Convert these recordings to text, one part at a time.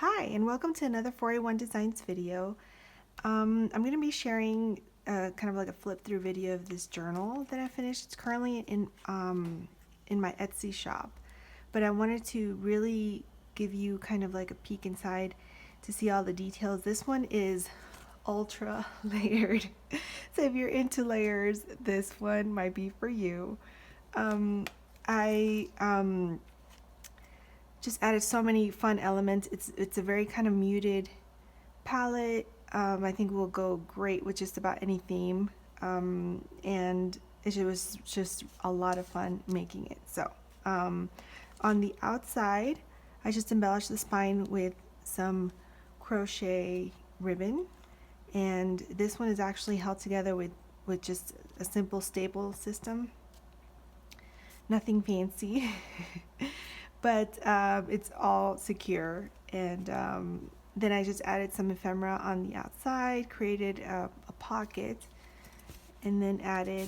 Hi, and welcome to another 4A1 Designs video. I'm going to be sharing kind of like a flip through video of this journal that I finished. It's currently in my Etsy shop, but I wanted to really give you kind of like a peek inside to see all the details. This one is ultra layered, so if you're into layers, this one might be for you. I just added so many fun elements. It's a very kind of muted palette. I think will go great with just about any theme, and it was just a lot of fun making it. So on the outside, I just embellished the spine with some crochet ribbon, and this one is actually held together with just a simple staple system. Nothing fancy. But it's all secure, and then I just added some ephemera on the outside, created a pocket, and then added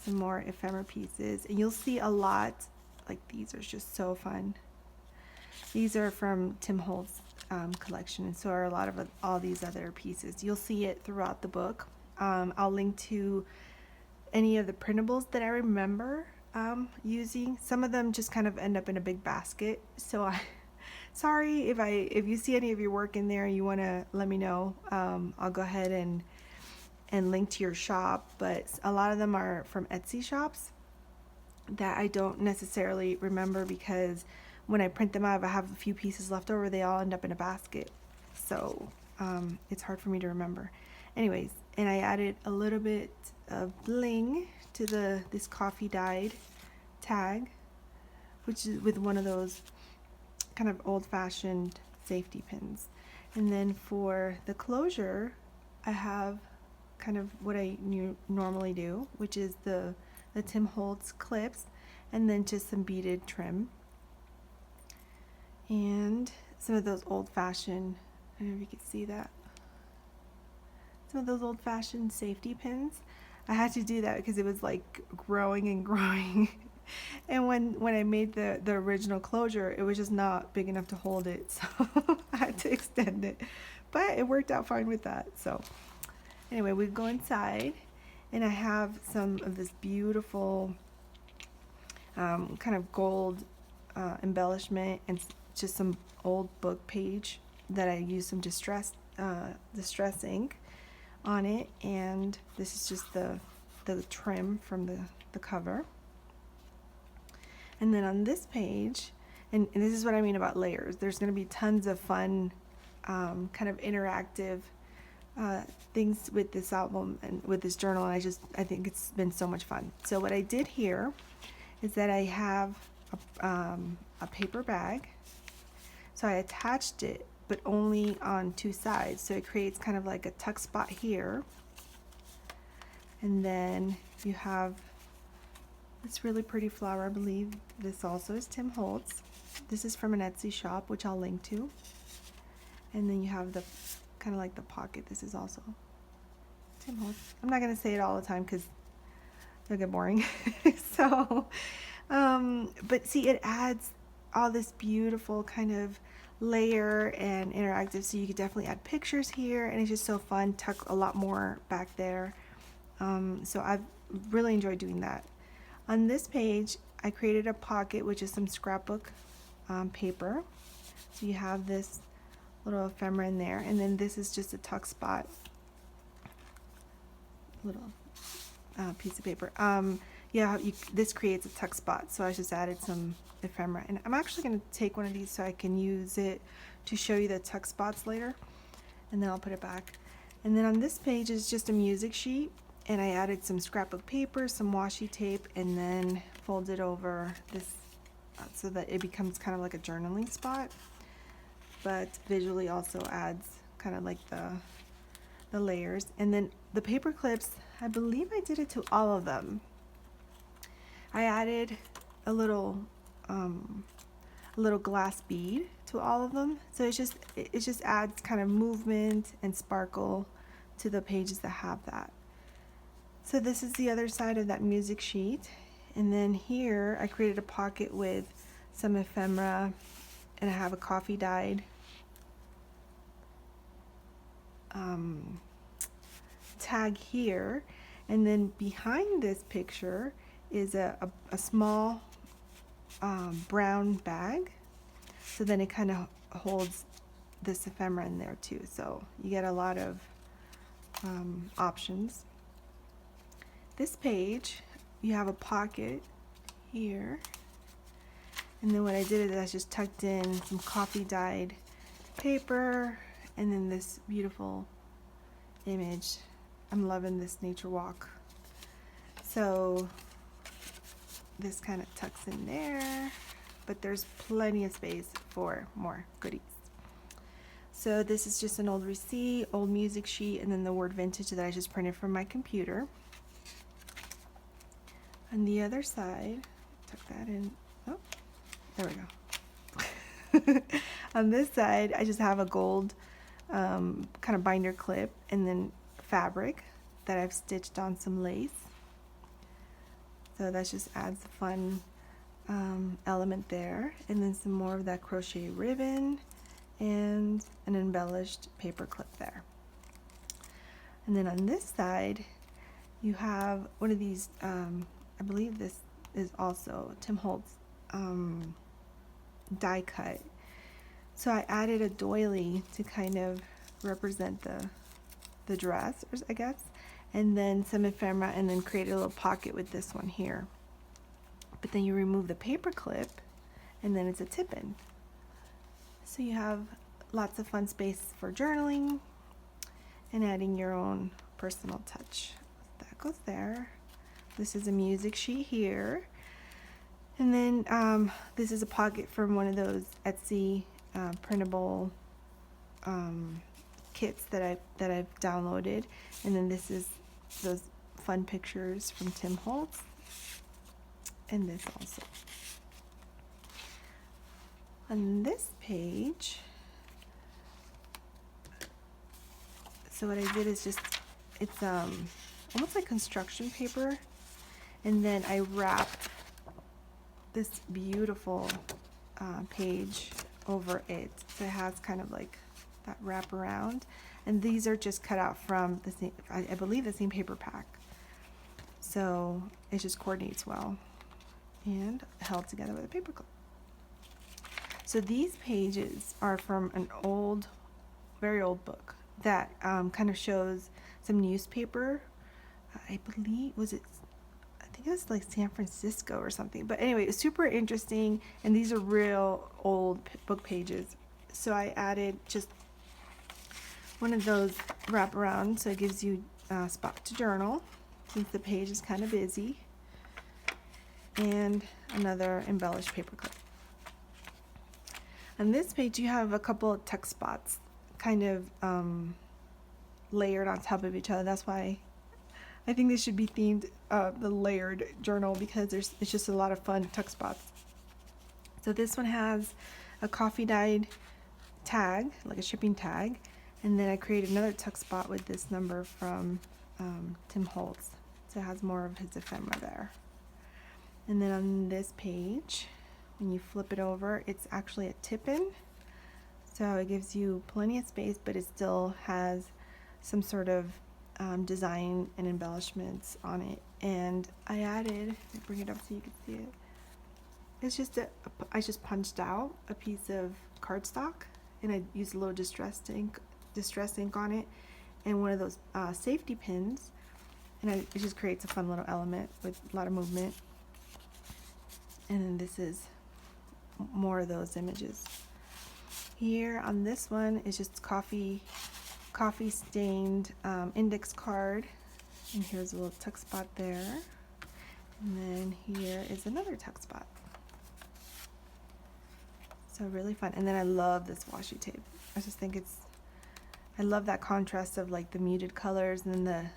some more ephemera pieces. And you'll see a lot, like these are just so fun. These are from Tim Holtz collection, and so are a lot of all these other pieces. You'll see it throughout the book. I'll link to any of the printables that I remember using. Some of them just kind of end up in a big basket, so sorry if you see any of your work in there and you want to let me know. I'll go ahead and link to your shop, but a lot of them are from Etsy shops that I don't necessarily remember, because when I print them out, if I have a few pieces left over, they all end up in a basket, so it's hard for me to remember. Anyways, and I added a little bit of bling to this coffee dyed tag, which is with one of those kind of old-fashioned safety pins. And then for the closure, I have kind of what I normally do, which is the Tim Holtz clips, and then just some beaded trim and some of those old-fashioned, I don't know if you can see that, some of those old-fashioned safety pins. I had to do that because it was like growing and growing. And when I made the original closure, it was just not big enough to hold it, so I had to extend it. But it worked out fine with that. So anyway, we go inside, and I have some of this beautiful kind of gold embellishment, and just some old book page that I used some distress ink on it, and this is just the trim from the cover. And then on this page, and this is what I mean about layers, there's going to be tons of fun kind of interactive things with this album and with this journal, and I think it's been so much fun. So what I did here is that I have a paper bag, so I attached it, but only on two sides, so it creates kind of like a tuck spot here, and then you have this really pretty flower. I believe this also is Tim Holtz. This is from an Etsy shop, which I'll link to. And then you have the kind of like the pocket. This is also Tim Holtz. I'm not going to say it all the time because it'll get boring. So but see, it adds all this beautiful kind of layer and interactive, so you could definitely add pictures here, and it's just so fun. Tuck a lot more back there, so I've really enjoyed doing that. On this page, I created a pocket, which is some scrapbook paper, so you have this little ephemera in there, and then this is just a tuck spot, little piece of paper. Yeah, this creates a tuck spot, so I just added some ephemera, and I'm actually going to take one of these so I can use it to show you the tuck spots later, and then I'll put it back. And then on this page is just a music sheet, and I added some scrapbook paper, some washi tape, and then folded over this so that it becomes kind of like a journaling spot, but visually also adds kind of like the layers. And then the paper clips, I believe I did it to all of them. I added a little glass bead to all of them, so it just adds kind of movement and sparkle to the pages that have that. So this is the other side of that music sheet, and then here I created a pocket with some ephemera, and I have a coffee dyed tag here, and then behind this picture is a small brown bag, so then it kind of holds this ephemera in there too, so you get a lot of options. This page, you have a pocket here, and then what I did is I just tucked in some coffee dyed paper, and then this beautiful image. I'm loving this nature walk. So this kind of tucks in there, but there's plenty of space for more goodies. So this is just an old receipt, old music sheet, and then the word vintage that I just printed from my computer. On the other side, tuck that in. Oh, there we go. On this side, I just have a gold kind of binder clip, and then fabric that I've stitched on some lace. So that just adds a fun element there. And then some more of that crochet ribbon and an embellished paper clip there. And then on this side, you have one of these, I believe this is also Tim Holtz die cut. So I added a doily to kind of represent the dress, I guess, and then some ephemera, and then created a little pocket with this one here. But then you remove the paper clip, and then it's a tip-in. So you have lots of fun space for journaling and adding your own personal touch. That goes there. This is a music sheet here. And then this is a pocket from one of those Etsy printable kits that I've downloaded. And then this is those fun pictures from Tim Holtz. And this also. On this page, so what I did is just, it's almost like construction paper, and then I wrapped this beautiful page over it, so it has kind of like that wrap around, and these are just cut out from the same, I believe the same paper pack, so it just coordinates well and held together with a paper clip. So these pages are from an old, very old book that kind of shows some newspaper. I believe, I think it was like San Francisco or something. But anyway, it's super interesting, and these are real old book pages. So I added just one of those wraparound, so it gives you a spot to journal since the page is kind of busy, and another embellished paper clip. On this page, you have a couple of text spots kind of layered on top of each other. That's why I think this should be themed the layered journal, because it's just a lot of fun text spots. So this one has a coffee dyed tag, like a shipping tag, and then I created another text spot with this number from Tim Holtz. So it has more of his ephemera there. And then on this page, when you flip it over, it's actually a tip-in, so it gives you plenty of space, but it still has some sort of design and embellishments on it. And I added, let me bring it up so you can see it. It's just I just punched out a piece of cardstock, and I used a little distress ink on it, and one of those safety pins, and it just creates a fun little element with a lot of movement. And then this is more of those images. Here on this one is just coffee stained index card, and here's a little tuck spot there, and then here is another tuck spot. So really fun. And then I love this washi tape. I just think I love that contrast of like the muted colors and then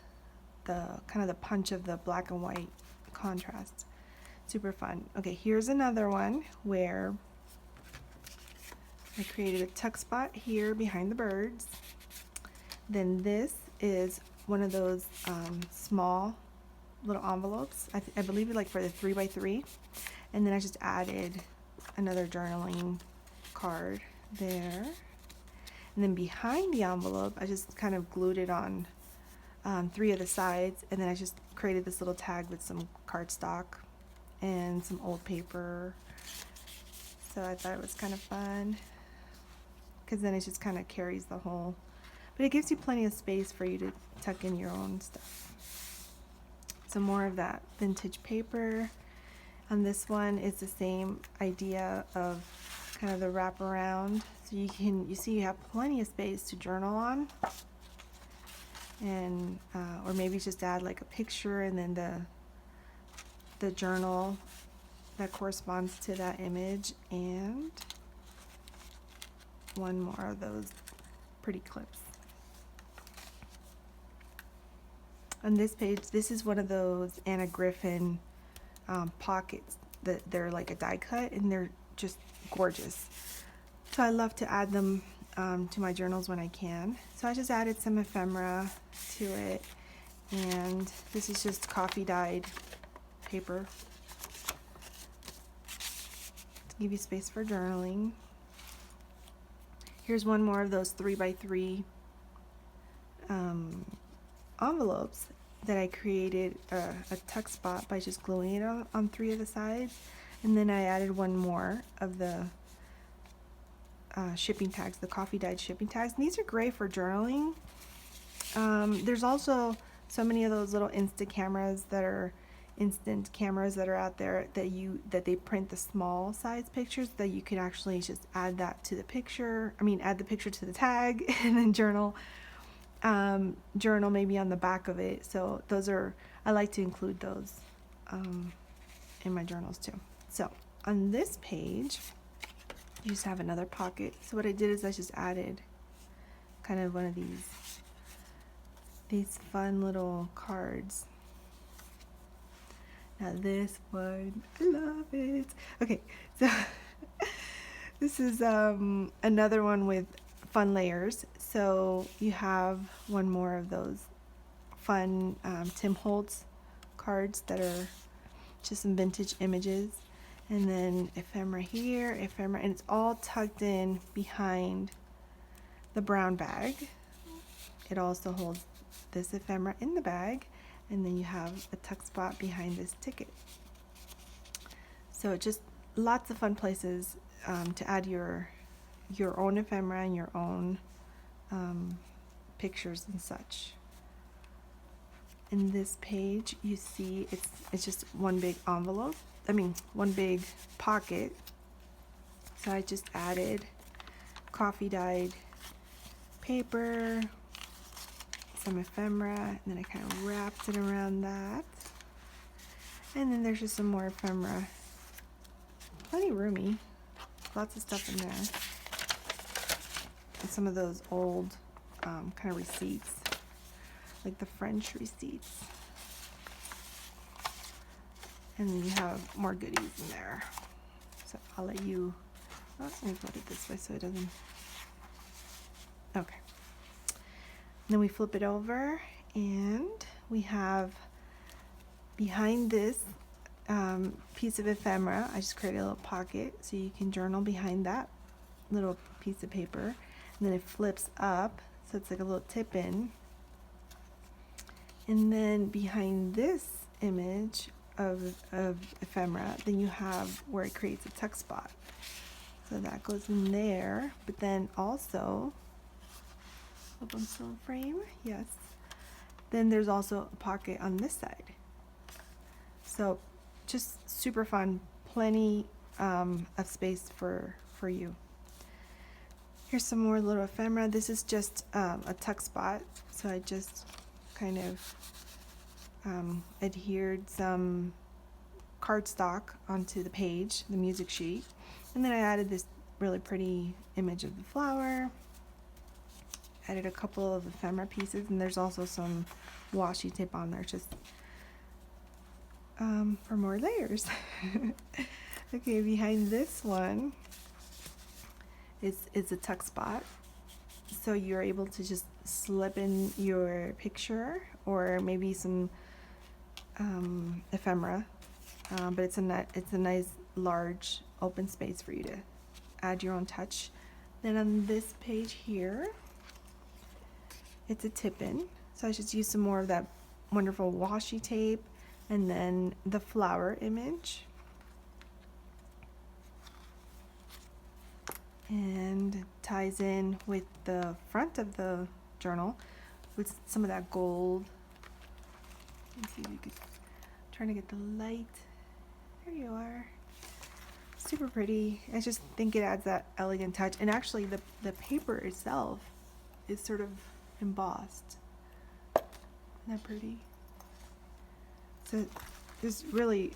the kind of the punch of the black and white contrast. Super fun. Okay, here's another one where I created a tuck spot here behind the birds. Then this is one of those small little envelopes. I believe it's like for the 3x3. And then I just added another journaling card there. And And then behind the envelope, I just kind of glued it on 3 of the sides, and then I just created this little tag with some cardstock and some old paper. So I thought it was kind of fun, because then it just kind of carries the whole, but it gives you plenty of space for you to tuck in your own stuff. Some more of that vintage paper. On this one, it's the same idea of kind of the wraparound. So you see you have plenty of space to journal on, and or maybe just add like a picture and then the journal that corresponds to that image, and one more of those pretty clips. On this page, this is one of those Anna Griffin pockets that they're like a die cut, and they're just gorgeous. So I love to add them to my journals when I can. So I just added some ephemera to it, and this is just coffee dyed paper to give you space for journaling. Here's one more of those 3x3 envelopes that I created a tuck spot by just gluing it on 3 of the sides, and then I added one more of the shipping tags, the coffee dyed shipping tags. And these are great for journaling. There's also so many of those little instant cameras that are out there that they print the small size pictures, that you can actually just add that to the picture. Add the picture to the tag and then journal maybe on the back of it. So I like to include those in my journals too. So on this page, you just have another pocket. So what I did is I just added kind of one of these fun little cards. Now this one, I love it. Okay, so this is another one with fun layers. So you have one more of those fun Tim Holtz cards that are just some vintage images, and then ephemera here, ephemera, and it's all tucked in behind the brown bag. It also holds this ephemera in the bag, and then you have a tuck spot behind this ticket. So just lots of fun places to add your own ephemera and your own pictures and such. In this page, you see it's just one big envelope. One big pocket. So I just added coffee dyed paper, some ephemera, and then I kind of wrapped it around that. And then there's just some more ephemera. Plenty roomy. Lots of stuff in there. And some of those old kind of receipts, like the French receipts. And then you have more goodies in there. So I'll let you, let me put it this way so it doesn't, okay. Then we flip it over, and we have behind this piece of ephemera, I just created a little pocket so you can journal behind that little piece of paper. And then it flips up, so it's like a little tip in. And then behind this image of ephemera, then you have where it creates a tuck spot. So that goes in there, but then also, hope I'm still in frame, yes. Then there's also a pocket on this side. So just super fun, plenty of space for you. Here's some more little ephemera. This is just a tuck spot, so I just kind of adhered some cardstock onto the page, the music sheet, and then I added this really pretty image of the flower, added a couple of ephemera pieces, and there's also some washi tape on there just for more layers. Okay, behind this one is a tuck spot, so you're able to just slip in your picture or maybe some ephemera, but it's a nice large open space for you to add your own touch Then on this page here, it's a tip-in. So I just use some more of that wonderful washi tape, and then the flower image. And ties in with the front of the journal with some of that gold. Let's see if you could, trying to get the light. There you are. Super pretty. I just think it adds that elegant touch. And actually the paper itself is sort of embossed. Isn't that pretty? So it's really,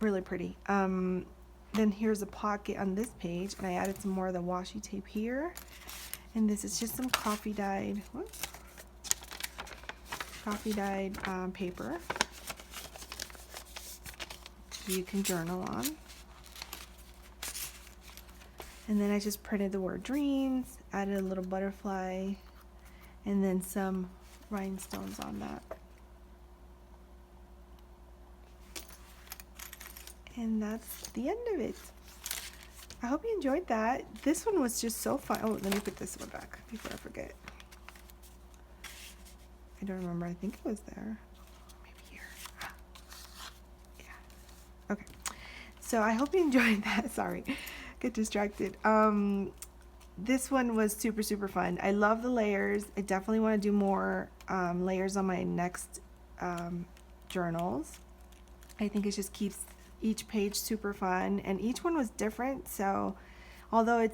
really pretty. Then here's a pocket on this page, and I added some more of the washi tape here. And this is just some coffee dyed, paper you can journal on. And then I just printed the word dreams, added a little butterfly, and then some rhinestones on that. And that's the end of it. I hope you enjoyed that. This one was just so fun. Oh, let me put this one back before I forget. I don't remember. I think it was there. Maybe here. Yeah. Okay. So I hope you enjoyed that. Sorry. Get distracted. This one was super, super fun. I love the layers. I definitely want to do more layers on my next journals. I think it just keeps each page super fun, and each one was different, so although it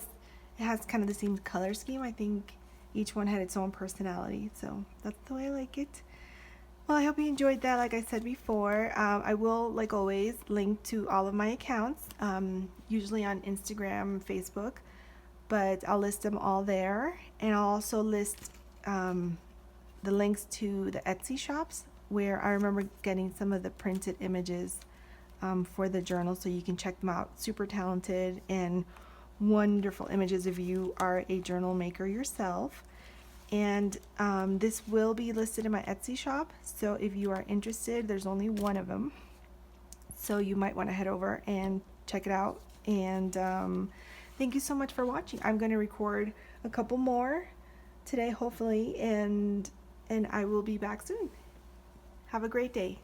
has kind of the same color scheme, I think each one had its own personality, so that's the way I like it. Well, I hope you enjoyed that. Like I said before, I will, like always, link to all of my accounts, usually on Instagram, Facebook, but I'll list them all there, and I'll also list the links to the Etsy shops where I remember getting some of the printed images for the journal, so you can check them out. Super talented and wonderful images if you are a journal maker yourself. And this will be listed in my Etsy shop, so if you are interested, there's only one of them, so you might want to head over and check it out. And thank you so much for watching. I'm going to record a couple more today, hopefully, and I will be back soon. Have a great day.